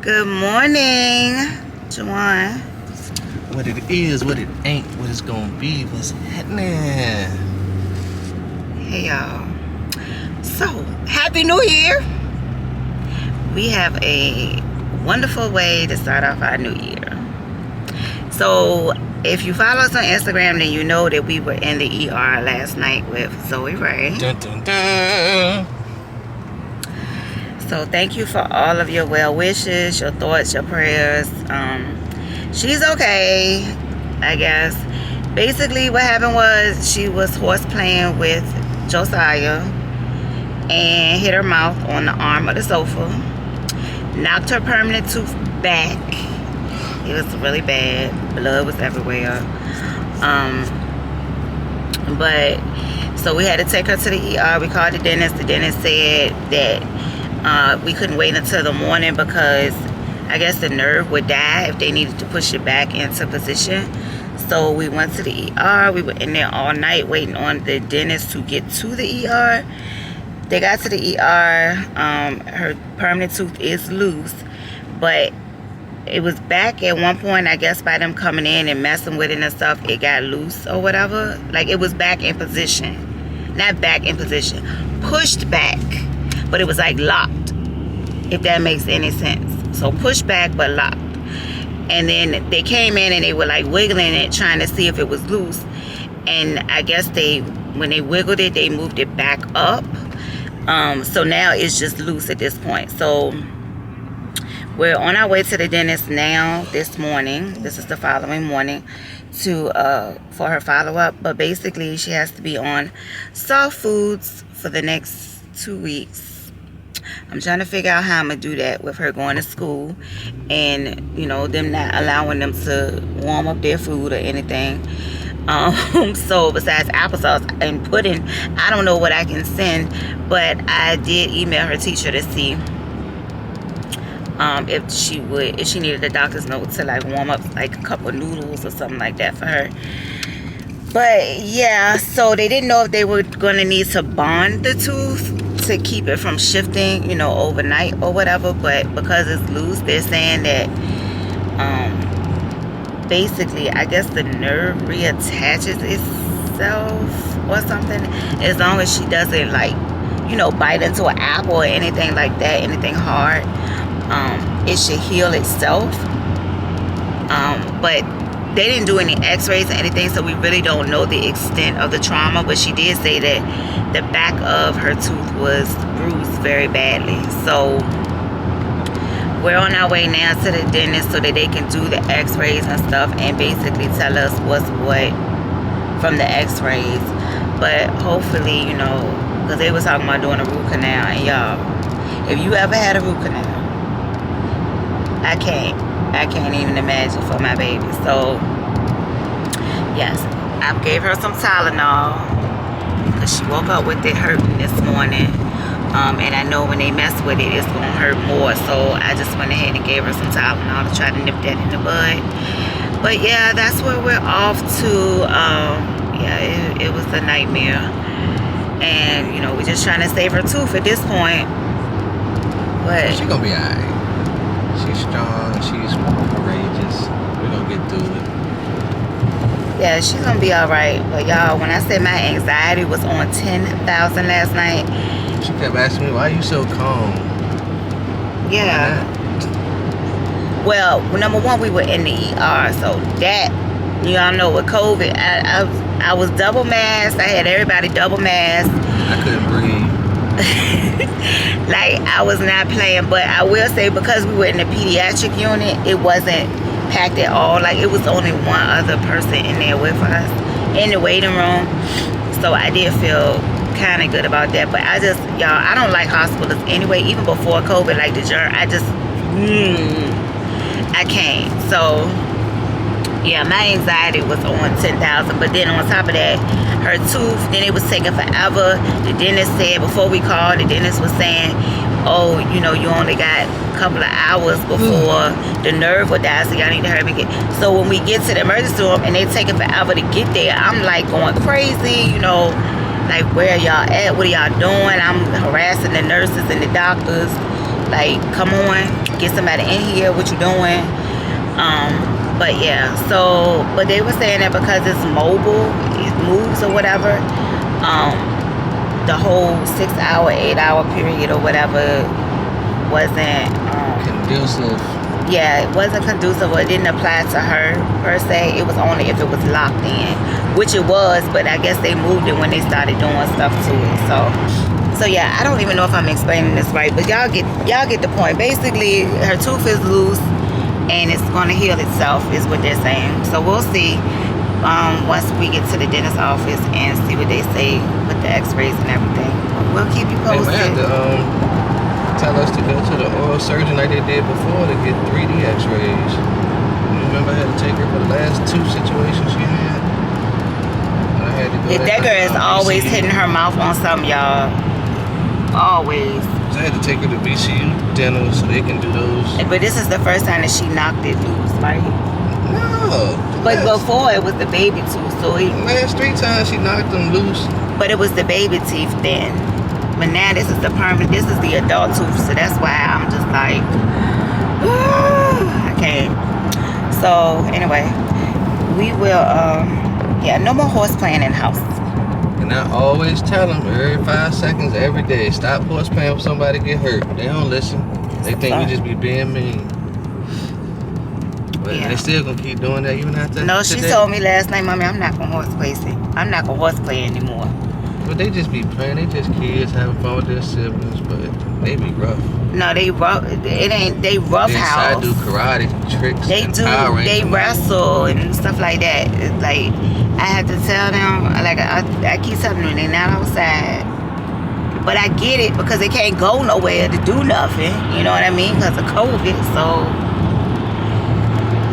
Good morning, Juwan. What it is, what it ain't, what it's gonna be, what's happening. Hey, y'all. So, Happy New Year. We have a wonderful way to start off our new year. So, if you follow us on Instagram, then you know that we were in the ER last night with Zoey Ray. Dun, dun, dun. So thank you for all of your well wishes, your thoughts, your prayers. She's okay, I guess. Basically what happened was she was horse playing with Josiah and hit her mouth on the arm of the sofa. Knocked her permanent tooth back. It was really bad. Blood was everywhere. So we had to take her to the ER. We called the dentist. The dentist said that we couldn't wait until the morning because I guess the nerve would die if they needed to push it back into position. So we went to the ER. We were in there all night waiting on the dentist to get to the ER. They got to the ER. Her permanent tooth is loose, but it was back at one point, I guess, by them coming in and messing with it and stuff. It got loose or whatever. Like, it was back in position. Not back in position. Pushed back. But it was like locked, if that makes any sense. So pushed back but locked. And then they came in and they were like wiggling it, trying to see if it was loose. And I guess when they wiggled it, they moved it back up. So now it's just loose at this point. So we're on our way to the dentist now this morning. This is the following morning for her follow-up. But basically she has to be on soft foods for the next 2 weeks. I'm trying to figure out how I'm going to do that with her going to school and, you know, them not allowing them to warm up their food or anything. So besides applesauce and pudding, I don't know what I can send, but I did email her teacher to see if she needed a doctor's note to like warm up like a cup of noodles or something like that for her. But yeah, so they didn't know if they were going to need to bond the tooth to keep it from shifting, you know, overnight or whatever. But because it's loose, they're saying that basically, I guess the nerve reattaches itself or something, as long as she doesn't, like, you know, bite into an apple or anything like that, anything hard. It should heal itself. But they didn't do any x-rays or anything, so we really don't know the extent of the trauma. But she did say that the back of her tooth was bruised very badly. So we're on our way now to the dentist so that they can do the x-rays and stuff and basically tell us what's what from the x-rays. But hopefully, you know, because they were talking about doing a root canal. And y'all, if you ever had a root canal, I can't even imagine for my baby. So yes, I gave her some Tylenol because she woke up with it hurting this morning. And I know when they mess with it, it's going to hurt more. So I just went ahead and gave her some Tylenol to try to nip that in the bud. But yeah, that's where we're off to. Yeah, it was a nightmare. And, you know, we're just trying to save her tooth at this point. But She's gonna be alright. She's strong, she's courageous. We're gonna get through it. yeah, she's going to be all right. But y'all, when I said my anxiety was on 10,000 last night. She kept asking me, why are you so calm? Yeah. Well, number one, we were in the ER, so that, y'all know, with COVID, I was double masked. I had everybody double masked. I couldn't breathe. Like, I was not playing, but I will say, because we were in the pediatric unit, it wasn't packed at all. Like, it was only one other person in there with us in the waiting room. So I did feel kind of good about that. But I don't like hospitals anyway. Even before COVID, like the germ, I can't. So yeah, my anxiety was on 10,000. But then on top of that, her tooth, then it was taking forever. The dentist said, before we called, the dentist was saying, oh, you know, you only got a couple of hours before the nerve will die, so y'all need to hurry and get. So when we get to the emergency room and they taking forever to get there, I'm like going crazy, you know, like, where y'all at? What are y'all doing? I'm harassing the nurses and the doctors. Like, come on. get somebody in here. What you doing? But yeah, so but they were saying that because it's mobile, it moves or whatever. The whole 6 hour, 8 hour period or whatever wasn't conducive. Yeah, it wasn't conducive, or it didn't apply to her per se. It was only if it was locked in, which it was, but I guess they moved it when they started doing stuff to it. So yeah, I don't even know if I'm explaining this right, but y'all get the point. Basically, her tooth is loose and it's gonna heal itself, is what they're saying. So we'll see once we get to the dentist's office and see what they say with the X-rays and everything. We'll keep you They posted. might have to tell us to go to the oral surgeon like they did before to get 3D X-rays. You remember I had to take her for the last 2 situations she had? And I had to go That girl is always hitting her mouth on something, y'all. Always. So I had to take her to VCU dental so they can do those. But this is the first time that she knocked it loose, right? No. But before it was the baby tooth, so last 3 times she knocked them loose. But it was the baby teeth then. But now this is the permanent, this is the adult tooth, so that's why I'm just like, I can't. So anyway, we will, yeah, no more horse playing in house. And I always tell them every 5 seconds, every day, stop horse playing when somebody get hurt. They don't listen. They think we just be being mean. But they still gonna keep doing that even after. No, she told me last night, Mommy, I'm not gonna horse play. I'm not gonna horse play anymore. But they just be playing. They just kids having fun with their siblings, but they be rough. No, they rough. It ain't. They rough house. They do karate tricks. They and do. They wrestle and stuff like that. It's like I have to tell them. Like I keep telling them they're not outside. But I get it because they can't go nowhere to do nothing. You know what I mean? Because of COVID. So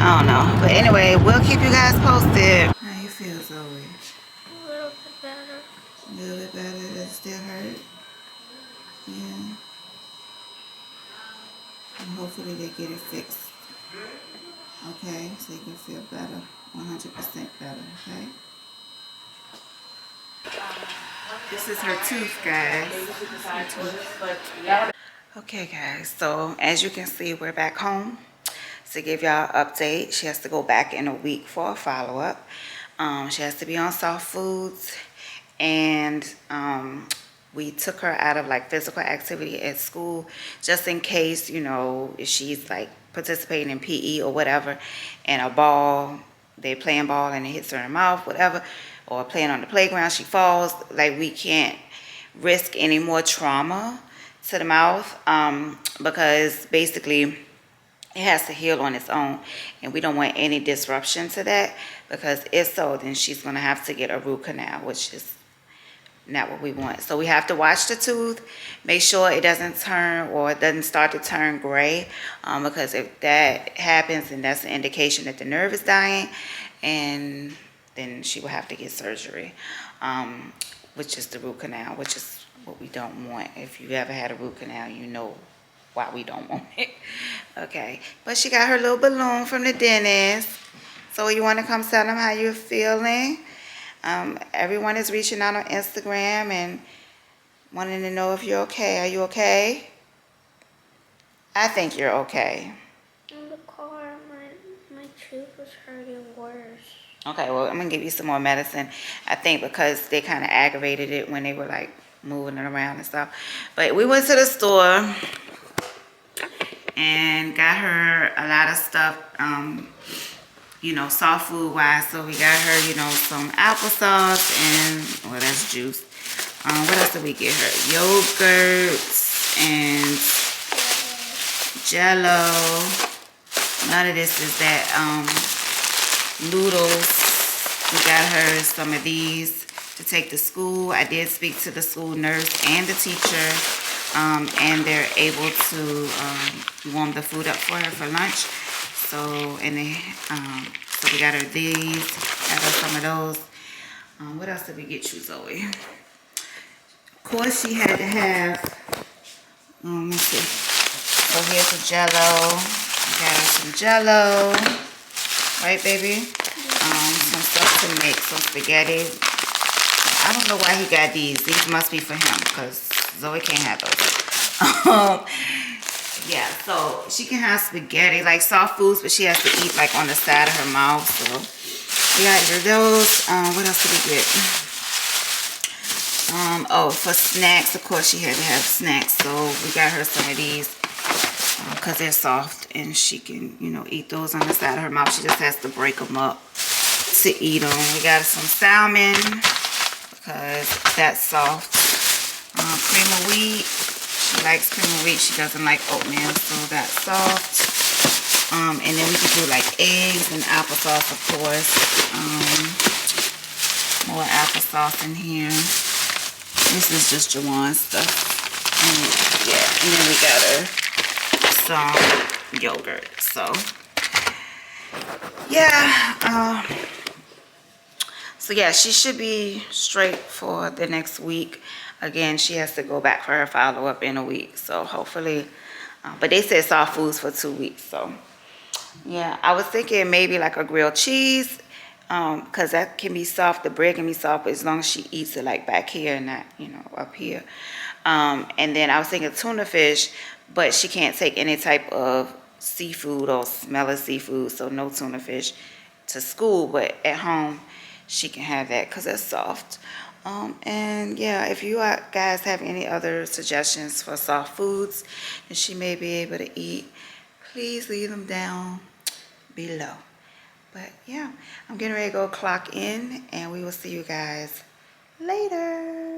I don't know. But anyway, we'll keep you guys posted. How you feel, Zoe? A little bit better. A little bit better. Does it still hurt? Yeah. And hopefully they get it fixed. Okay, so you can feel better. 100% better, okay? This is her tooth, guys. Okay, guys, so as you can see, we're back home. To give y'all an update, she has to go back in a week for a follow-up. She has to be on soft foods, and we took her out of like physical activity at school just in case, you know, if she's like participating in PE or whatever, and a ball, they playing ball and it hits her in the mouth, whatever, or playing on the playground, she falls. Like, we can't risk any more trauma to the mouth, because basically it has to heal on its own, and we don't want any disruption to that, because if so, then she's going to have to get a root canal, which is not what we want. So we have to watch the tooth, make sure it doesn't turn, or it doesn't start to turn gray, because if that happens, then that's an indication that the nerve is dying, and then she will have to get surgery, which is the root canal, which is what we don't want. If you ever had a root canal, you know why we don't want it. Okay, but she got her little balloon from the dentist. So you want to come tell them how you're feeling? Everyone is reaching out on Instagram and wanting to know if you're okay. Are you okay? I think you're okay. In the car, my tooth was hurting worse. Okay, well, I'm going to give you some more medicine. I think because they kind of aggravated it when they were like moving it around and stuff. But we went to the store and got her a lot of stuff, you know, soft food wise. So we got her, you know, some applesauce and, well, that's juice. What else did we get her? Yogurt and Jello. None of this is that. Noodles. We got her some of these to take to school. I did speak to the school nurse and the teacher, and they're able to warm the food up for her for lunch. So, and they, so we got her these, got her some of those. What else did we get you, Zoe? Of course, she had to have, let's see. So here's the Jello. We got her some Jello. Right, baby? Some stuff to make, some spaghetti. I don't know why he got these. These must be for him, because Zoe can't have those. Yeah, so she can have spaghetti, like soft foods, but she has to eat like on the side of her mouth. So we got her those. What else did we get? Oh, for snacks, of course she had to have snacks. So we got her some of these because they're soft and she can, you know, eat those on the side of her mouth. She just has to break them up to eat them. We got her some salmon because that's soft. Cream of wheat. She likes cream of wheat. She doesn't like oatmeal, so that's soft. And then we could do like eggs and applesauce, of course. More applesauce in here. This is just Jawan's stuff. And yeah, and then we got her some yogurt. So yeah, so yeah, she should be straight for the next week. Again, she has to go back for her follow-up in a week. So hopefully, but they said soft foods for 2 weeks. So yeah, I was thinking maybe like a grilled cheese, because that can be soft. The bread can be soft, but as long as she eats it like back here and not, you know, up here. And then I was thinking tuna fish, but she can't take any type of seafood or smell of seafood, so no tuna fish to school. But at home, she can have that because it's soft. And yeah, if you guys have any other suggestions for soft foods that she may be able to eat, please leave them down below. But yeah, I'm getting ready to go clock in, and we will see you guys later.